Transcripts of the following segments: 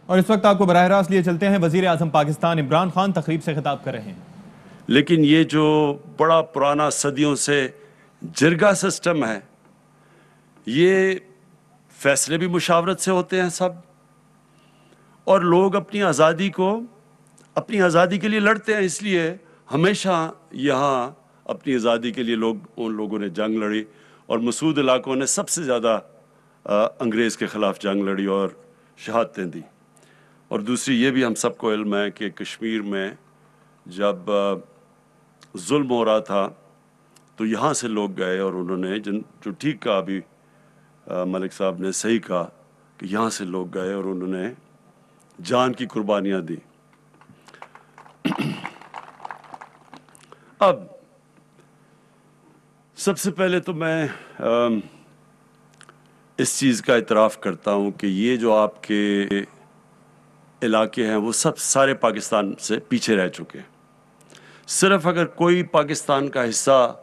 اور اس وقت آپ کو براہ راست لیے چلتے ہیں، وزیر اعظم پاکستان عمران خان تقریب سے خطاب کر رہے ہیں۔ لیکن یہ جو بڑا پرانا صدیوں سے جرگہ سسٹم ہے، یہ فیصلے بھی مشاورت سے ہوتے ہیں سب، اور لوگ اپنی آزادی کے لیے لڑتے ہیں۔ اس لیے ہمیشہ یہاں اپنی آزادی کے لیے ان لوگوں نے جنگ لڑی، اور مسعود علاقوں نے سب سے زیادہ انگریز کے خلاف جنگ لڑی اور شہادتیں دی۔ اور دوسری یہ بھی ہم سب کو علم ہے کہ کشمیر میں جب ظلم ہو رہا تھا تو یہاں سے لوگ گئے، اور انہوں نے جو ٹھیک کہا، ابھی ملک صاحب نے صحیح کہا کہ یہاں سے لوگ گئے اور انہوں نے جان کی قربانیاں دی۔ اب سب سے پہلے تو میں اس چیز کا اعتراف کرتا ہوں کہ یہ جو آپ کے علاقے ہیں وہ سب سارے پاکستان سے پیچھے رہ چکے ہیں۔ صرف اگر کوئی پاکستان کا حصہ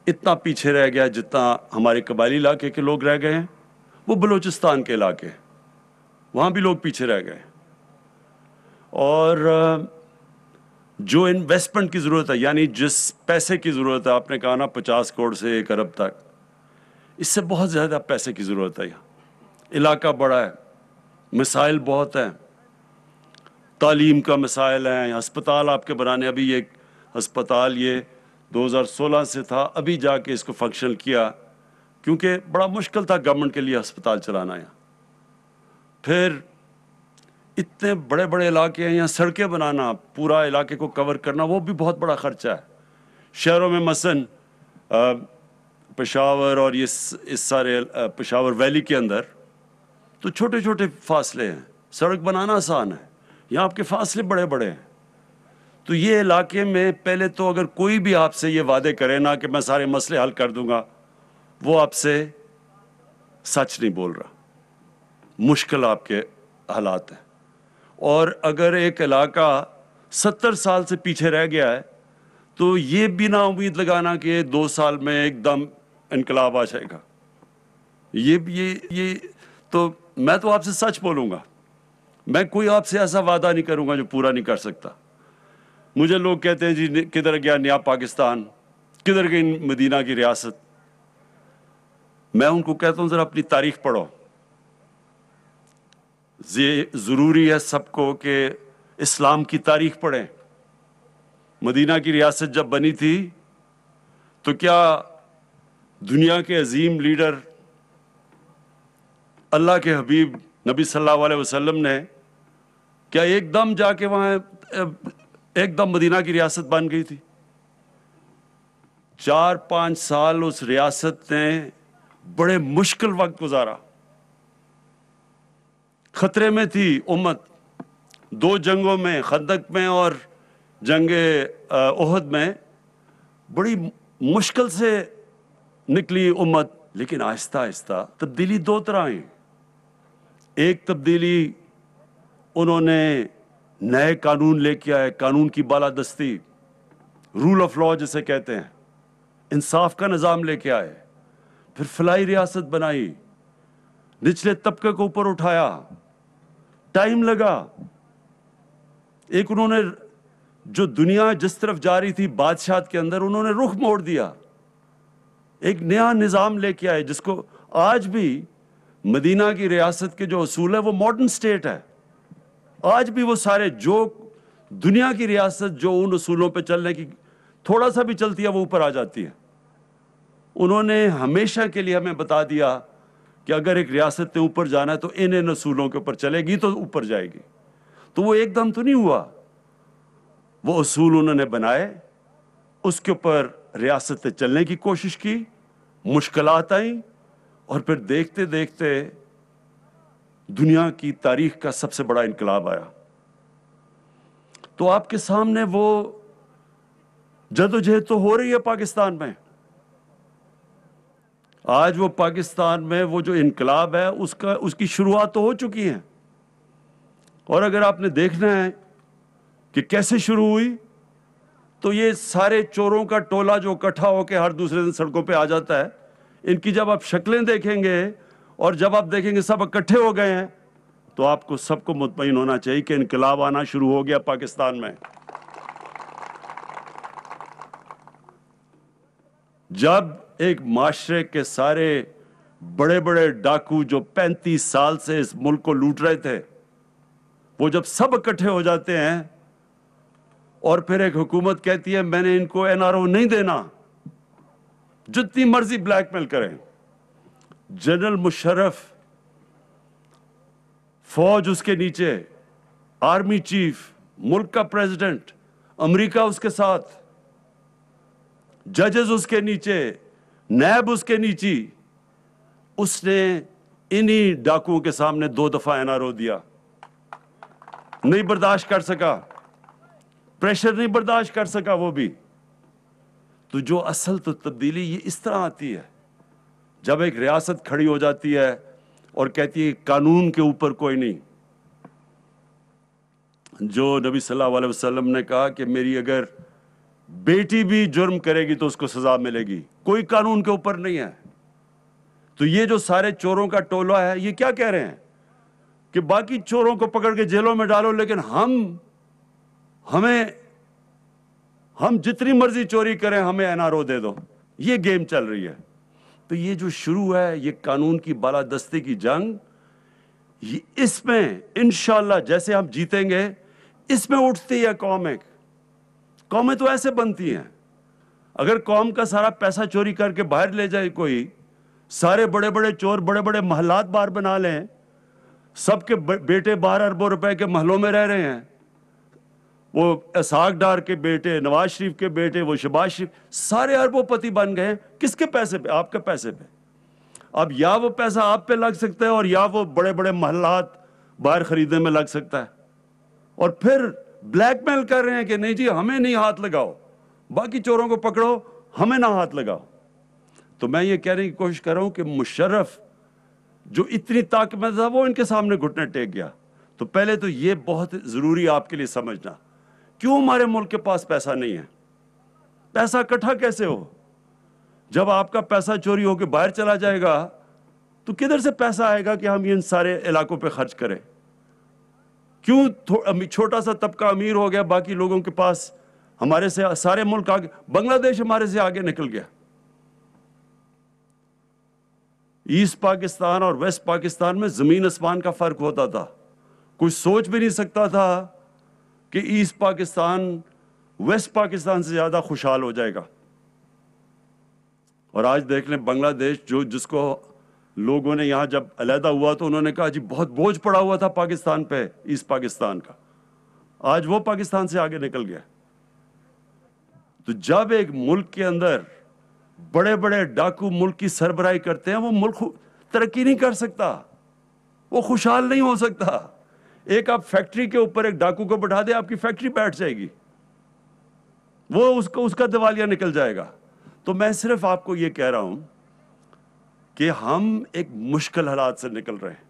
اتنا پیچھے رہ گیا جتنا ہمارے قبائلی علاقے کے لوگ رہ گئے ہیں، وہ بلوچستان کے علاقے، وہاں بھی لوگ پیچھے رہ گئے۔ اور جو انویسٹمنٹ کی ضرورت ہے، یعنی جس پیسے کی ضرورت ہے، آپ نے کہا نا 50 کروڑ سے 1 ارب تک، اس سے بہت زیادہ پیسے کی ضرورت ہے۔ یہاں علاقہ بڑا ہے، مسائل بہت ہیں، تعلیم کا مسائل ہیں، ہسپتال آپ کے بنانے، ابھی ایک ہسپتال یہ 2016 سے تھا، ابھی جا کے اس کو فنکشنل کیا، کیونکہ بڑا مشکل تھا گورنمنٹ کے لیے ہسپتال چلانا یہاں۔ پھر اتنے بڑے بڑے علاقے ہیں، یہاں سڑکیں بنانا، پورا علاقے کو کور کرنا، وہ بھی بہت بڑا خرچہ ہے۔ شہروں میں مثلاً پشاور اور اس سارے پشاور ویلی کے اندر تو چھوٹے چھوٹے فاصلے ہیں، سڑک بنانا آسان ہے، یہاں آپ کے فاصلے بڑے بڑے ہیں۔ تو یہ علاقے میں پہلے تو اگر کوئی بھی آپ سے یہ وعدے کرے نا کہ میں سارے مسئلے حل کر دوں گا، وہ آپ سے سچ نہیں بول رہا، مشکل آپ کے حالات ہیں۔ اور اگر ایک علاقہ 70 سال سے پیچھے رہ گیا ہے تو یہ بھی نا امید لگانا کہ 2 سال میں ایک دم انقلاب آ جائے گا۔ یہ تو میں تو آپ سے سچ بولوں گا، میں کوئی آپ سے ایسا وعدہ نہیں کروں گا جو پورا نہیں کر سکتا۔ مجھے لوگ کہتے ہیں جی کدھر گیا نیا پاکستان، کدھر گئی مدینہ کی ریاست؟ میں ان کو کہتا ہوں ذرا اپنی تاریخ پڑھو۔ ضروری ہے سب کو کہ اسلام کی تاریخ پڑھیں۔ مدینہ کی ریاست جب بنی تھی تو کیا دنیا کے عظیم لیڈر اللہ کے حبیب نبی صلی اللہ علیہ وسلم نے کیا ایک دم جا کے وہاں ایک دم مدینہ کی ریاست بن گئی تھی؟ 4-5 سال اس ریاست نے بڑے مشکل وقت گزارا، خطرے میں تھی امت، 2 جنگوں میں، خندق میں اور جنگ احد میں بڑی مشکل سے نکلی امت۔ لیکن آہستہ آہستہ تبدیلی 2 طرح ہیں۔ ایک تبدیلی انہوں نے نئے قانون لے کے آئے، قانون کی بالادستی، رول آف لا جسے کہتے ہیں، انصاف کا نظام لے کے آئے۔ پھر فلاحی ریاست بنائی، نچلے طبقے کو اوپر اٹھایا، ٹائم لگا۔ ایک انہوں نے جو دنیا جس طرف جا رہی تھی بادشاہت کے اندر، انہوں نے رخ موڑ دیا، ایک نیا نظام لے کے آئے جس کو آج بھی مدینہ کی ریاست کے جو اصول ہے وہ ماڈرن سٹیٹ ہے۔ آج بھی وہ سارے جو دنیا کی ریاست جو ان اصولوں پہ چلنے کی تھوڑا سا بھی چلتی ہے وہ اوپر آ جاتی ہے۔ انہوں نے ہمیشہ کے لیے ہمیں بتا دیا کہ اگر ایک ریاست نے اوپر جانا ہے تو ان اصولوں کے اوپر چلے گی تو اوپر جائے گی۔ تو وہ ایک دم تو نہیں ہوا، وہ اصول انہوں نے بنائے، اس کے اوپر ریاست نے چلنے کی کوشش کی، مشکلات آئیں، اور پھر دیکھتے دیکھتے دنیا کی تاریخ کا سب سے بڑا انقلاب آیا۔ تو آپ کے سامنے وہ جدوجہد تو ہو رہی ہے پاکستان میں۔ آج وہ پاکستان میں وہ جو انقلاب ہے اس کی شروعات تو ہو چکی ہیں، اور اگر آپ نے دیکھنا ہے کہ کیسے شروع ہوئی تو یہ سارے چوروں کا ٹولہ جو اکٹھا ہو کے ہر دوسرے دن سڑکوں پہ آ جاتا ہے، ان کی جب آپ شکلیں دیکھیں گے اور جب آپ دیکھیں گے سب اکٹھے ہو گئے ہیں تو آپ کو سب کو مطمئن ہونا چاہیے کہ انقلاب آنا شروع ہو گیا پاکستان میں. جب ایک معاشرے کے سارے بڑے بڑے ڈاکو جو 35 سال سے اس ملک کو لوٹ رہے تھے، وہ جب سب اکٹھے ہو جاتے ہیں اور پھر ایک حکومت کہتی ہے میں نے ان کو NRO نہیں دینا، جتنی مرضی بلیک میل کریں. جنرل مشرف، فوج اس کے نیچے، آرمی چیف، ملک کا پریزیڈنٹ، امریکہ اس کے ساتھ، ججز اس کے نیچے، نیب اس کے نیچے، اس نے انہی ڈاکوؤں کے سامنے 2 دفعہ NRO دیا. نہیں برداشت کر سکا، پریشر نہیں برداشت کر سکا وہ بھی. تو جو اصل تو تبدیلی یہ اس طرح آتی ہے جب ایک ریاست کھڑی ہو جاتی ہے اور کہتی ہے قانون کے اوپر کوئی نہیں. جو نبی صلی اللہ علیہ وسلم نے کہا کہ میری اگر بیٹی بھی جرم کرے گی تو اس کو سزا ملے گی، کوئی قانون کے اوپر نہیں ہے. تو یہ جو سارے چوروں کا ٹولہ ہے یہ کیا کہہ رہے ہیں کہ باقی چوروں کو پکڑ کے جیلوں میں ڈالو، لیکن ہم جتنی مرضی چوری کریں ہمیں NRO دے دو. یہ گیم چل رہی ہے. تو یہ جو شروع ہے یہ قانون کی بالادستی کی جنگ، اس میں انشاءاللہ جیسے ہم جیتیں گے اس میں اٹھتی ہے قومیں تو ایسے بنتی ہیں. اگر قوم کا سارا پیسہ چوری کر کے باہر لے جائے کوئی، سارے بڑے بڑے چور بڑے بڑے محلات باہر بنا لیں، سب کے بیٹے 12 اربوں روپے کے محلوں میں رہ رہے ہیں، وہ اسحاق ڈار کے بیٹے، نواز شریف کے بیٹے، وہ شہباز شریف، سارے اربوں پتی بن گئے. کس کے پیسے پہ؟ آپ کے پیسے پہ. اب یا وہ پیسہ آپ پہ لگ سکتا ہے اور یا وہ بڑے بڑے محلات باہر خریدنے میں لگ سکتا ہے. اور پھر بلیک میل کر رہے ہیں کہ نہیں جی ہمیں نہیں ہاتھ لگاؤ، باقی چوروں کو پکڑو، ہمیں نہ ہاتھ لگاؤ. تو میں یہ کہنے کی کوشش کر رہا ہوں کہ مشرف جو اتنی طاقتور تھا وہ ان کے سامنے گھٹنے ٹیک گیا. تو پہلے تو یہ بہت ضروری آپ کے لیے سمجھنا، کیوں ہمارے ملک کے پاس پیسہ نہیں ہے؟ پیسہ اکٹھا کیسے ہو؟ جب آپ کا پیسہ چوری ہو کے باہر چلا جائے گا تو کدھر سے پیسہ آئے گا کہ ہم ان سارے علاقوں پہ خرچ کریں؟ کیوں چھوٹا سا طبقہ امیر ہو گیا، باقی لوگوں کے پاس ہمارے سے سارے ملک آگے، بنگلہ دیش ہمارے سے آگے نکل گیا. ایسٹ پاکستان اور ویسٹ پاکستان میں زمین آسمان کا فرق ہوتا تھا. کوئی سوچ بھی نہیں سکتا تھا کہ ایسٹ پاکستان ویسٹ پاکستان سے زیادہ خوشحال ہو جائے گا. اور آج دیکھ لیں بنگلہ دیش، جس کو لوگوں نے یہاں جب علیحدہ ہوا تو انہوں نے کہا جی بہت بوجھ پڑا ہوا تھا پاکستان پہ، ایسٹ پاکستان کا، آج وہ پاکستان سے آگے نکل گیا. تو جب ایک ملک کے اندر بڑے بڑے ڈاکو ملک کی سربراہی کرتے ہیں، وہ ملک ترقی نہیں کر سکتا، وہ خوشحال نہیں ہو سکتا. ایک آپ فیکٹری کے اوپر ایک ڈاکو کو بٹھا دے، آپ کی فیکٹری بیٹھ جائے گی، وہ اس کا دیوالیہ نکل جائے گا. تو میں صرف آپ کو یہ کہہ رہا ہوں کہ ہم ایک مشکل حالات سے نکل رہے ہیں.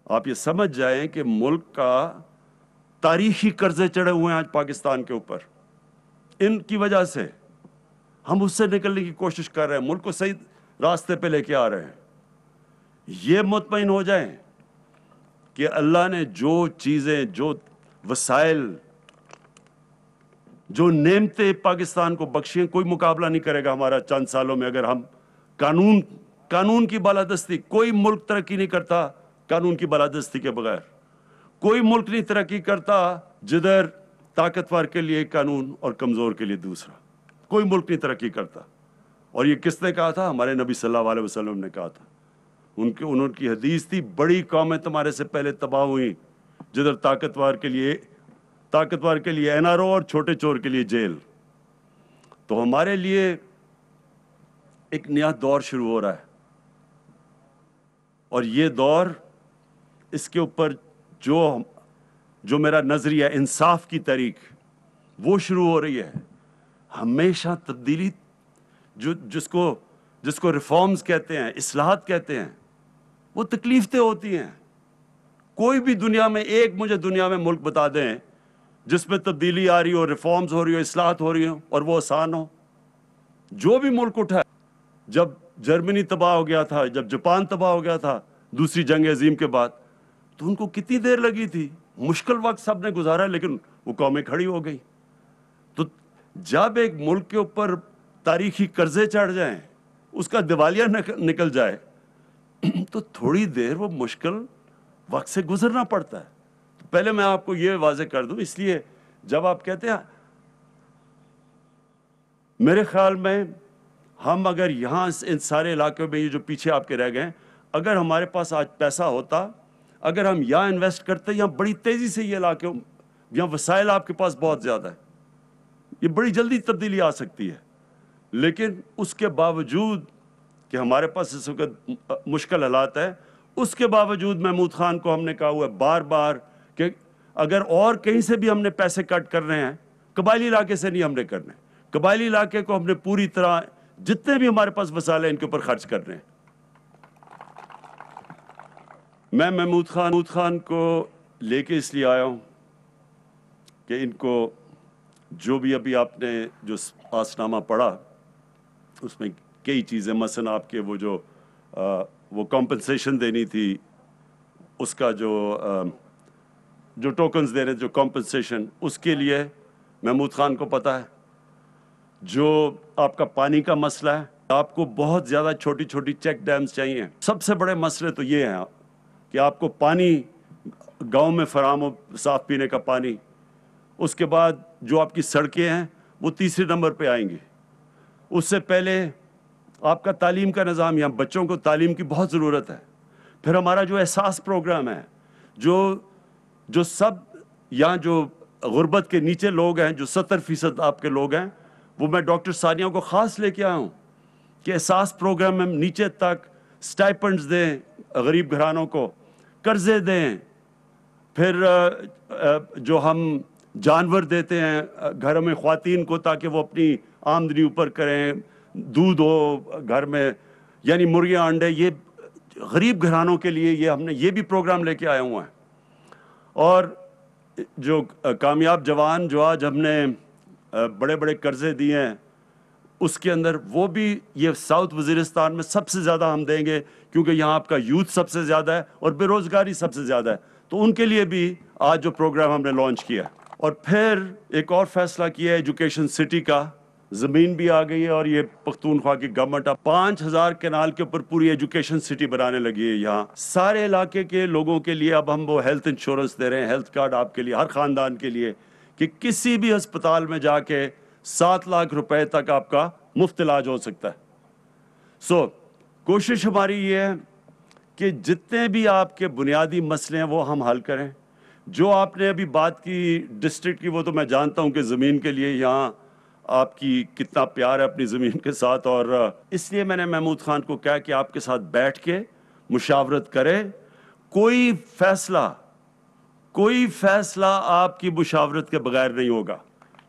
آپ یہ سمجھ جائیں کہ ملک کا تاریخی قرضے چڑھے ہوئے ہیں آج پاکستان کے اوپر. ان کی وجہ سے ہم اس سے نکلنے کی کوشش کر رہے ہیں، ملک کو صحیح راستے پہ لے کے آ رہے ہیں. یہ مطمئن ہو جائیں کہ اللہ نے جو چیزیں، جو وسائل، جو نعمتیں پاکستان کو بخشی ہیں، کوئی مقابلہ نہیں کرے گا ہمارا چند سالوں میں. اگر ہم قانون کی بالادستی، کوئی ملک ترقی نہیں کرتا قانون کی بالادستی کے بغیر. کوئی ملک نہیں ترقی کرتا جدھر طاقتور کے لیے قانون اور کمزور کے لیے دوسرا. کوئی ملک نہیں ترقی کرتا. اور یہ کس نے کہا تھا؟ ہمارے نبی صلی اللہ علیہ وسلم نے کہا تھا. انہوں کی حدیث تھی، بڑی قومیں تمہارے سے پہلے تباہ ہوئیں جدھر طاقتور کے لیے NRO اور چھوٹے چور کے لیے جیل. تو ہمارے لیے ایک نیا دور شروع ہو رہا ہے، اور یہ دور، اس کے اوپر جو میرا نظریہ انصاف کی تحریک وہ شروع ہو رہی ہے. ہمیشہ تبدیلی، جس کو ریفارمز کہتے ہیں، اصلاحات کہتے ہیں، وہ تکلیف دہ ہوتی ہیں. کوئی بھی مجھے دنیا میں ملک بتا دیں جس میں تبدیلی آ رہی ہو، ریفارمز ہو رہی ہو، اصلاحات ہو رہی ہو اور وہ آسان ہو. جو بھی ملک اٹھا، جب جرمنی تباہ ہو گیا تھا، جب جاپان تباہ ہو گیا تھا دوسری جنگ عظیم کے بعد، تو ان کو کتنی دیر لگی تھی, مشکل وقت سب نے گزارا, لیکن وہ قومیں کھڑی ہو گئی. تو جب ایک ملک کے اوپر تاریخی قرضے چڑھ جائیں, اس کا دیوالیہ نکل جائے, تو تھوڑی دیر وہ مشکل وقت سے گزرنا پڑتا ہے. تو پہلے میں آپ کو یہ واضح کر دوں, اس لیے جب آپ کہتے ہیں, میرے خیال میں ہم اگر یہاں ان سارے علاقوں میں یہ جو پیچھے آپ کے رہ گئے, اگر ہمارے پاس آج پیسہ ہوتا, اگر ہم یہاں انویسٹ کرتے, یہاں بڑی تیزی سے یہ علاقے, یہاں وسائل آپ کے پاس بہت زیادہ ہے, یہ بڑی جلدی تبدیلی آ سکتی ہے. لیکن اس کے باوجود کہ ہمارے پاس اس وقت مشکل حالات ہے, اس کے باوجود محمود خان کو ہم نے کہا ہوا ہے بار بار کہ اگر اور کہیں سے بھی ہم نے پیسے کٹ کر رہے ہیں, قبائلی علاقے سے نہیں ہم نے کرنے. قبائلی علاقے کو ہم نے پوری طرح جتنے بھی ہمارے پاس وسائل ہیں ان کے اوپر خرچ کر رہے ہیں. میں محمود خان کو لے کے اس لیے آیا ہوں کہ ان کو جو بھی ابھی آپ نے جو آسنامہ پڑھا, اس میں کئی چیزیں, مثلا آپ کے وہ کمپنسیشن دینی تھی, اس کا جو ٹوکنز دے رہے, جو کمپنسیشن, اس کے لیے محمود خان کو پتہ ہے. جو آپ کا پانی کا مسئلہ ہے, آپ کو بہت زیادہ چھوٹی چھوٹی چیک ڈیمز چاہیے. سب سے بڑے مسئلے تو یہ ہیں کہ آپ کو پانی گاؤں میں فراہم ہو, صاف پینے کا پانی. اس کے بعد جو آپ کی سڑکیں ہیں وہ تیسرے نمبر پہ آئیں گی. اس سے پہلے آپ کا تعلیم کا نظام, یہاں بچوں کو تعلیم کی بہت ضرورت ہے. پھر ہمارا جو احساس پروگرام ہے, جو سب یہاں جو غربت کے نیچے لوگ ہیں, جو 70% آپ کے لوگ ہیں, وہ میں ڈاکٹر ثانیہ کو خاص لے کے آیا ہوں کہ احساس پروگرام میں نیچے تک سٹائپنڈز دیں, غریب گھرانوں کو قرضے دیں. پھر جو ہم جانور دیتے ہیں گھروں میں خواتین کو, تاکہ وہ اپنی آمدنی اوپر کریں, دودھ ہو گھر میں, یعنی مرغیاں, انڈے, یہ غریب گھرانوں کے لیے ہم نے یہ بھی پروگرام لے کے آیا ہوا ہے. اور جو کامیاب جوان جو آج ہم نے بڑے بڑے قرضے دیے ہیں, اس کے اندر وہ بھی یہ ساؤتھ وزیرستان میں سب سے زیادہ ہم دیں گے, کیونکہ یہاں آپ کا یوتھ سب سے زیادہ ہے اور بے روزگاری سب سے زیادہ ہے. تو ان کے لیے بھی آج جو پروگرام ہم نے لانچ کیا. اور پھر ایک اور فیصلہ کیا ہے ایجوکیشن سٹی کا, زمین بھی آ گئی ہے, اور یہ پختونخوا کی گورنمنٹ 5000 کنال کے اوپر پوری ایجوکیشن سٹی بنانے لگی ہے. یہاں سارے علاقے کے لوگوں کے لیے اب ہم وہ ہیلتھ انشورنس دے رہے ہیں, ہیلتھ کارڈ آپ کے لیے, ہر خاندان کے لیے, کہ کسی بھی ہسپتال میں جا کے 7 لاکھ روپے تک آپ کا مفت علاج ہو سکتا ہے. کوشش ہماری یہ ہے کہ جتنے بھی آپ کے بنیادی مسئلے ہیں وہ ہم حل کریں. جو آپ نے ابھی بات کی ڈسٹرکٹ کی, وہ تو میں جانتا ہوں کہ زمین کے لیے یہاں آپ کی کتنا پیار ہے اپنی زمین کے ساتھ, اور اس لیے میں نے محمود خان کو کہا کہ آپ کے ساتھ بیٹھ کے مشاورت کرے. کوئی فیصلہ آپ کی مشاورت کے بغیر نہیں ہوگا.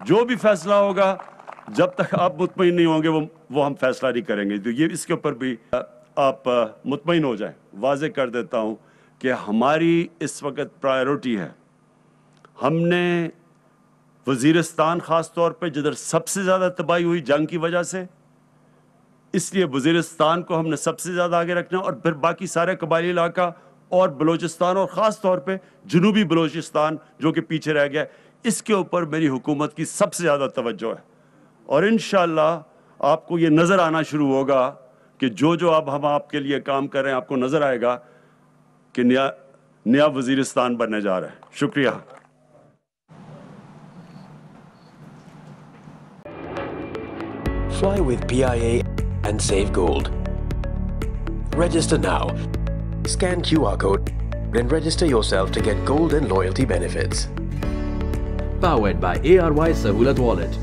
جو بھی فیصلہ ہوگا, جب تک آپ مطمئن نہیں ہوں گے وہ ہم فیصلہ نہیں کریں گے. تو یہ اس کے اوپر بھی آپ مطمئن ہو جائیں. واضح کر دیتا ہوں کہ ہماری اس وقت پرائیورٹی ہے, ہم نے وزیرستان خاص طور پہ جدھر سب سے زیادہ تباہی ہوئی جنگ کی وجہ سے, اس لیے وزیرستان کو ہم نے سب سے زیادہ آگے رکھنا, اور پھر باقی سارے قبائلی علاقہ اور بلوچستان, اور خاص طور پہ جنوبی بلوچستان جو کہ پیچھے رہ گیا, اس کے اوپر میری حکومت کی سب سے زیادہ توجہ ہے. اور انشاءاللہ آپ کو یہ نظر آنا شروع ہوگا کہ جو اب ہم آپ کے لیے کام کر رہے ہیں, آپ کو نظر آئے گا کہ نیا وزیرستان بننے جا رہا ہے. شکریہ. Fly with PIA and save gold. Register now. Scan QR code and register yourself to get gold and loyalty benefits. Powered by ARY Sahulat Wallet.